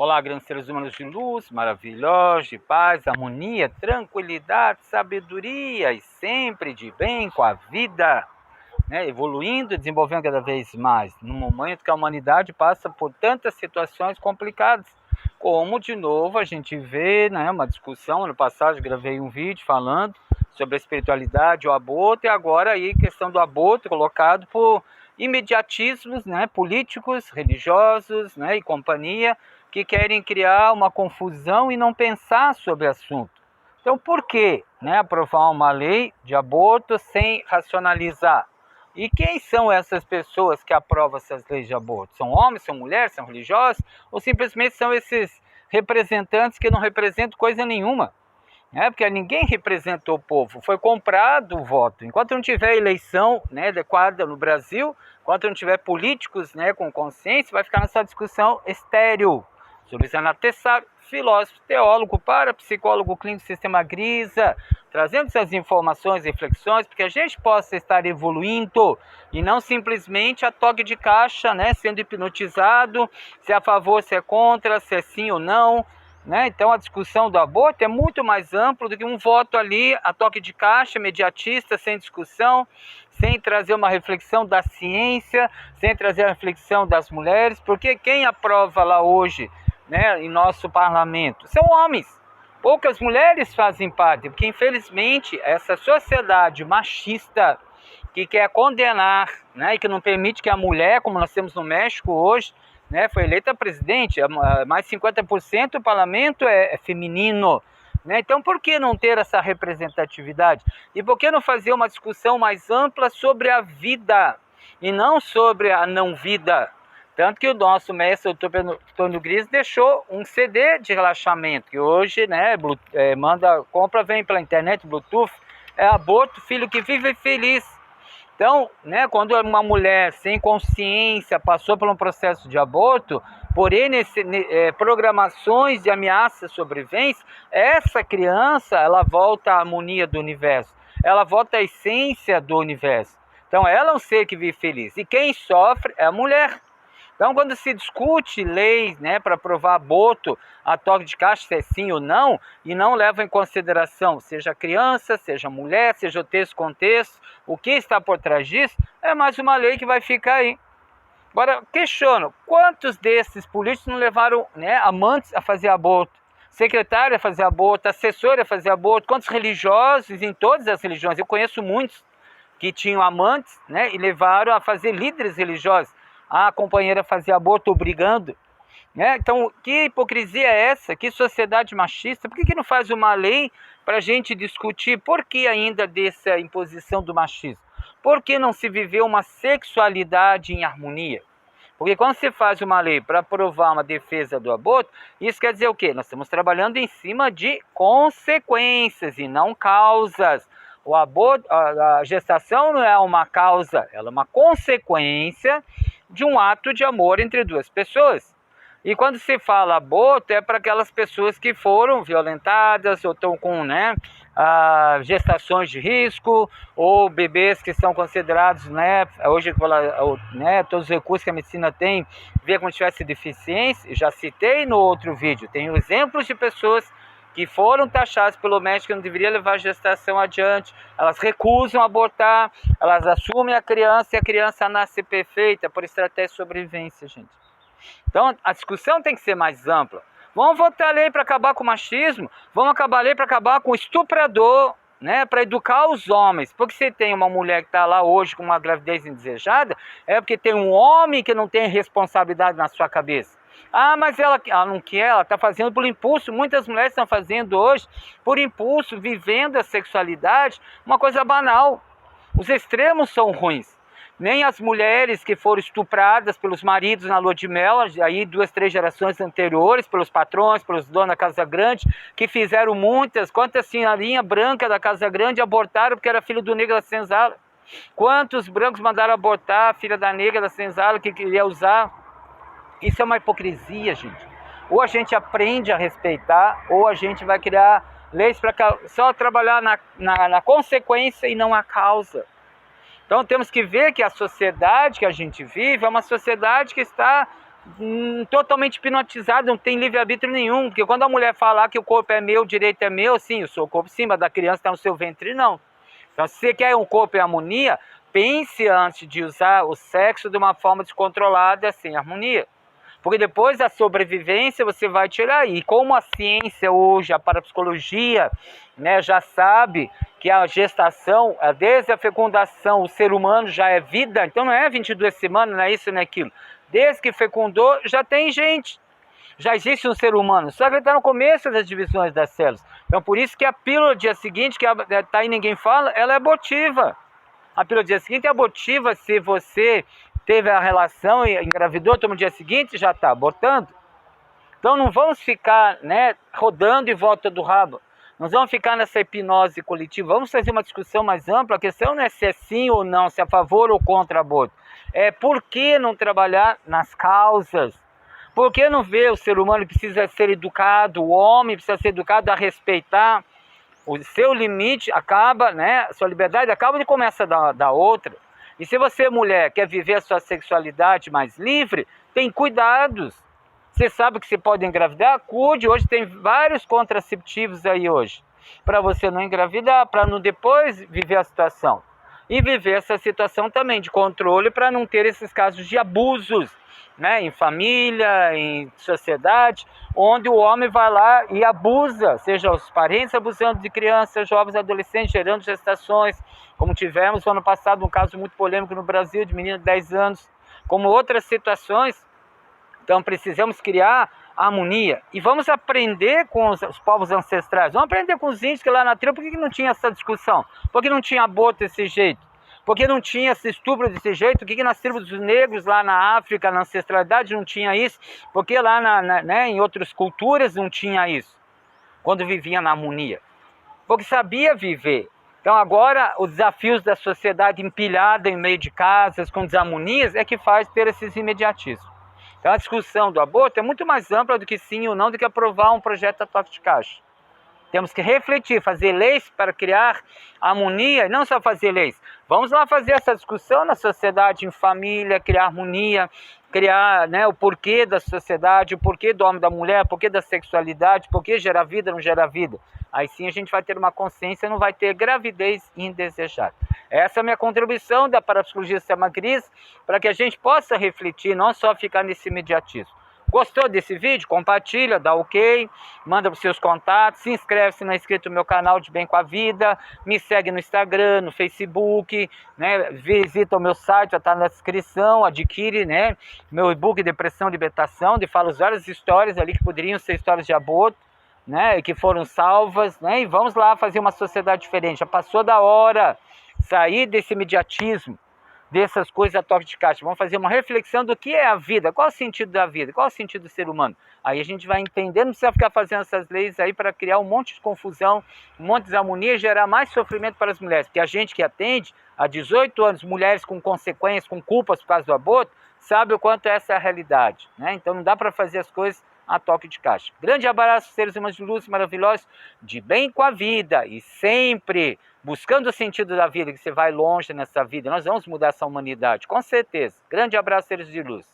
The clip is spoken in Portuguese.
Olá, grandes seres humanos de luz, maravilhosos, de paz, harmonia, tranquilidade, sabedoria e sempre de bem com a vida, evoluindo e desenvolvendo cada vez mais, no momento que a humanidade passa por tantas situações complicadas, como de novo a gente vê, uma discussão. Ano passado eu gravei um vídeo falando sobre a espiritualidade, o aborto, e agora aí a questão do aborto colocado por imediatismos, políticos, religiosos, e companhia, que querem criar uma confusão e não pensar sobre o assunto. Então, por que aprovar uma lei de aborto sem racionalizar? E quem são essas pessoas que aprovam essas leis de aborto? São homens, são mulheres, são religiosos? Ou simplesmente são esses representantes que não representam coisa nenhuma? Porque ninguém representou o povo, foi comprado o voto. Enquanto não tiver eleição adequada no Brasil, enquanto não tiver políticos com consciência, vai ficar nessa discussão estéril. Sou Luiz Renato Tessaro, filósofo, teólogo, parapsicólogo clínico do Sistema Grisa, trazendo essas informações e reflexões, porque a gente possa estar evoluindo e não simplesmente a toque de caixa, sendo hipnotizado, se é a favor, se é contra, se é sim ou não. Então a discussão do aborto é muito mais ampla do que um voto ali a toque de caixa, imediatista, sem discussão, sem trazer uma reflexão da ciência, sem trazer a reflexão das mulheres, porque quem aprova lá hoje em nosso parlamento são homens. Poucas mulheres fazem parte, porque infelizmente essa sociedade machista que quer condenar, e que não permite que a mulher, como nós temos no México hoje, foi eleita presidente, mais 50% do parlamento é feminino. Então, por que não ter essa representatividade? E por que não fazer uma discussão mais ampla sobre a vida e não sobre a não-vida? Tanto que o nosso mestre, o Dr. Antônio Gris, deixou um CD de relaxamento, que hoje compra, vem pela internet, Bluetooth, é aborto, filho que vive feliz. Então, quando uma mulher sem consciência passou por um processo de aborto, por N programações de ameaça à sobrevivência, essa criança, ela volta à harmonia do universo, ela volta à essência do universo. Então, ela é um ser que vive feliz. E quem sofre é a mulher. Então, quando se discute leis para aprovar aborto, a toque de caixa, se é sim ou não, e não leva em consideração, seja criança, seja mulher, seja o texto, contexto, o que está por trás disso, é mais uma lei que vai ficar aí. Agora, questiono, quantos desses políticos não levaram amantes a fazer aborto? Secretária a fazer aborto, assessora a fazer aborto? Quantos religiosos, em todas as religiões, eu conheço muitos que tinham amantes e levaram a fazer líderes religiosos. A companheira fazia aborto obrigando. Então, que hipocrisia é essa? Que sociedade machista? Por que não faz uma lei para a gente discutir por que ainda dessa imposição do machismo? Por que não se viveu uma sexualidade em harmonia? Porque quando se faz uma lei para aprovar uma defesa do aborto, isso quer dizer o quê? Nós estamos trabalhando em cima de consequências e não causas. O aborto, a gestação não é uma causa, ela é uma consequência de um ato de amor entre duas pessoas. E quando se fala aborto, é para aquelas pessoas que foram violentadas ou estão com gestações de risco, ou bebês que são considerados, hoje todos os recursos que a medicina tem, vê como se tivesse deficiência. Já citei no outro vídeo, tenho exemplos de pessoas que foram taxadas pelo médico que não deveria levar a gestação adiante, elas recusam abortar, elas assumem a criança e a criança nasce perfeita por estratégia de sobrevivência, gente. Então, a discussão tem que ser mais ampla. Vamos votar a lei para acabar com o machismo, vamos acabar a lei para acabar com o estuprador, para educar os homens. Porque se tem uma mulher que está lá hoje com uma gravidez indesejada, é porque tem um homem que não tem responsabilidade na sua cabeça. Mas ela não quer, ela está fazendo por impulso. Muitas mulheres estão fazendo hoje por impulso, vivendo a sexualidade, uma coisa banal. Os extremos são ruins. Nem as mulheres que foram estupradas pelos maridos na lua de mel, aí 2, 3 gerações anteriores, pelos patrões, pelos donos da Casa Grande, que fizeram quantas senhorinhas brancas da Casa Grande abortaram porque era filho do negro da senzala? Quantos brancos mandaram abortar a filha da negra da senzala que queria usar? Isso é uma hipocrisia, gente. Ou a gente aprende a respeitar, ou a gente vai criar leis para só trabalhar na consequência e não a causa. Então temos que ver que a sociedade que a gente vive é uma sociedade que está totalmente hipnotizado, não tem livre-arbítrio nenhum, porque quando a mulher falar que o corpo é meu, o direito é meu, sim, o seu corpo sim, mas da criança está no seu ventre, não. Então, se você quer um corpo em harmonia, pense antes de usar o sexo de uma forma descontrolada, sem harmonia. Porque depois da sobrevivência você vai tirar. E como a ciência hoje, a parapsicologia, né, já sabe que a gestação, desde a fecundação, o ser humano já é vida, então não é 22 semanas, não é isso, não é aquilo. Desde que fecundou, já tem gente. Já existe um ser humano, só que ele está no começo das divisões das células. Então por isso que a pílula do dia seguinte, que está aí ninguém fala, ela é abortiva. A pílula do dia seguinte é abortiva se você teve a relação e engravidou, toma no dia seguinte já está abortando. Então não vamos ficar, né, rodando em volta do rabo. Nós vamos ficar nessa hipnose coletiva. Vamos fazer uma discussão mais ampla. A questão não é se é sim ou não, se é a favor ou contra o aborto. É por que não trabalhar nas causas? Por que não ver o ser humano que precisa ser educado, o homem precisa ser educado a respeitar o seu limite, acaba, né, sua liberdade acaba e começa da outra. E se você, mulher, quer viver a sua sexualidade mais livre, tem cuidados. Você sabe que você pode engravidar? Cuide, hoje tem vários contraceptivos aí hoje, para você não engravidar, para não depois viver a situação. E viver essa situação também de controle para não ter esses casos de abusos, né, em família, em sociedade, onde o homem vai lá e abusa, seja os parentes abusando de crianças, jovens, adolescentes, gerando gestações, como tivemos no ano passado um caso muito polêmico no Brasil, de menina de 10 anos, como outras situações. Então precisamos criar harmonia e vamos aprender com os povos ancestrais, vamos aprender com os índios que lá na tribo, por que não tinha essa discussão? Por que não tinha aborto desse jeito? Por que não tinha esse estupro desse jeito? Por que nas tribos dos negros lá na África, na ancestralidade, não tinha isso? Por que lá né, em outras culturas não tinha isso? Quando vivia na harmonia. Porque sabia viver. Então agora os desafios da sociedade empilhada em meio de casas, com desarmonias, é que faz ter esses imediatismos. Então a discussão do aborto é muito mais ampla do que sim ou não, do que aprovar um projeto a toque de caixa. Temos que refletir, fazer leis para criar harmonia, e não só fazer leis. Vamos lá fazer essa discussão na sociedade, em família, criar harmonia, criar, né, o porquê da sociedade, o porquê do homem e da mulher, o porquê da sexualidade, o porquê gerar vida, não gerar vida. Aí sim a gente vai ter uma consciência, não vai ter gravidez indesejada. Essa é a minha contribuição da Parapsicologia Sistema Cris, para que a gente possa refletir, não só ficar nesse imediatismo. Gostou desse vídeo? Compartilha, dá ok, manda para os seus contatos, se inscreve se não é inscrito no meu canal de Bem com a Vida, me segue no Instagram, no Facebook, né? Visita o meu site, já está na descrição, adquire, né, meu e-book Depressão e Libertação, onde falo várias histórias ali que poderiam ser histórias de aborto, né, que foram salvas, né, e vamos lá fazer uma sociedade diferente. Já passou da hora sair desse imediatismo, dessas coisas a toque de caixa. Vamos fazer uma reflexão do que é a vida, qual é o sentido da vida, qual é o sentido do ser humano. Aí a gente vai entender, não precisa ficar fazendo essas leis aí para criar um monte de confusão, um monte de desarmonia e gerar mais sofrimento para as mulheres. Porque a gente que atende há 18 anos, mulheres com consequências, com culpas por causa do aborto, sabe o quanto essa é a realidade, né? Então não dá para fazer as coisas a toque de caixa. Grande abraço, seres humanos de luz maravilhosos, de bem com a vida e sempre buscando o sentido da vida, que você vai longe nessa vida. Nós vamos mudar essa humanidade, com certeza. Grande abraço, seres de luz.